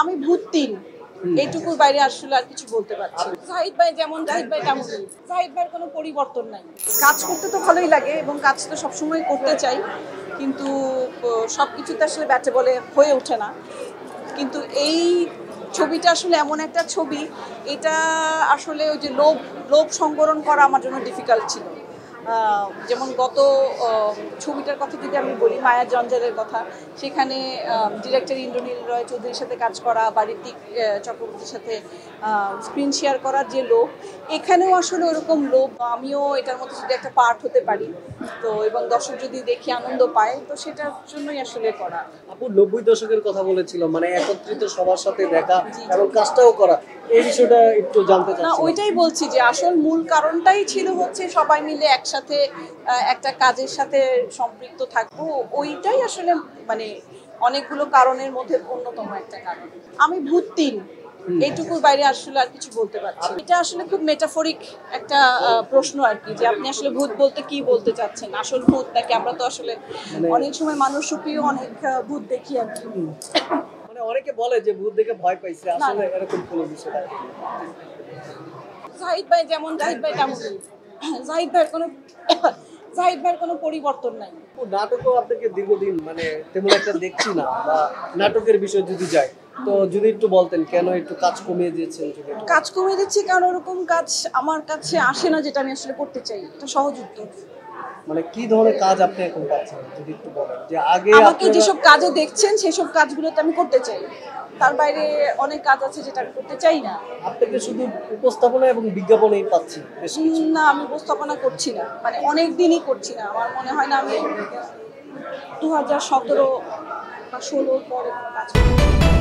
আমি ভূত ৩ এইটুকুর বাইরে আসলে আর কিছু বলতে পারছি না। জাহিদ ভাই যেমন জাহিদ ভাই তেমনই। জাহিদ ভাইয়ের কোনো পরিবর্তন নাই। কাজ করতে তো ভালোই লাগে এবং কাজ তো সবসময় করতে চাই, কিন্তু সবকিছুতে আসলে ব্যাটে বলে হয়ে ওঠে না। কিন্তু এই ছবিটা আসলে এমন একটা ছবি, এটা আসলে ওই যে লোভ লোভ সংবরণ করা আমার জন্য ডিফিকাল্ট ছিল। যেমন গত ছবিটার কথা যদি আমি বলি, মায়া জঞ্জালের কথা, সেখানে ডিরেক্টর ইন্দ্রনীল রয় চৌধুরীর সাথে কাজ করা বা ঋত্বিক চক্রবর্তীর সাথে স্ক্রিন শেয়ার করার যে লোভ, এখানেও আসলে ওরকম লোভ। আমিও এটার মধ্যে যদি একটা পার্ট হতে পারি তো, এবং দর্শক যদি দেখে আনন্দ পায়, তো সেটার জন্যই আসলে করা। আপু 90 দশকের কথা বলেছিল, মানে একত্রিত সবার সাথে দেখা এবং কাজটাও করা, এই বিষয়টা একটু জানতে চাচ্ছি। না, ওইটাই বলছি যে আসল মূল কারণটাই ছিল হচ্ছে সবাই মিলে একসাথে একটা কাজের সাথে সম্পৃক্ত থাকবো। ওইটাই আসলে মানে অনেকগুলো কারণের মধ্যে অন্যতম একটা কারণ। আমি ভূত ৩ এইটুকুর বাইরে আসলে আর কিছু বলতে পারছি। এটা আসলে খুব মেটাফরিক একটা প্রশ্ন আর কি, যে আপনি আসলে ভূত বলতে কি বলতে চাচ্ছেন, আসল ভূত নাকি? আমরা তো আসলে অনেক সময় মানুষ রূপীও অনেক ভূত দেখি আর কি। মানে অনেকে বলে যে ভূত দেখে ভয় পাইছে, আসলে এরকম কোনো বিষয় না। জাহিদ ভাই যেমন জাহিদ ভাই তেমনই। জাহিদ ভাইয়ের কোনো পরিবর্তন নাই। নাটকও আপনাকে দীর্ঘদিন মানে তেমন একটা দেখছি না, বা নাটকের বিষয় যদি যায় তো যদি একটু বলতেন কেন একটু কাজ কমিয়ে দিয়েছেন? কাজ কমিয়ে দিচ্ছি কারণ ওরকম কাজ আমার কাছে আসে না যেটা আমি আসলে করতে চাই। এটা সহজ উত্তর। মানে কি ধরনের কাজ আপনি এখন পাচ্ছেন যদি একটু বলেন, যে আগে আমাকে যেসব কাজে দেখছেন সেসব কাজগুলোতে আমি করতে চাই, তার বাইরে অনেক কাজ আছে যেটা আমি করতে চাই না। আপনাকে শুধু উপস্থাপনা এবং বিজ্ঞাপনেই পাচ্ছি বেশ কিছু। না, আমি উপস্থাপনা করছি না, মানে অনেক দিনই করছি না। আমার মনে হয় না আমি 2017 বা 16 পরে কাজ করছি।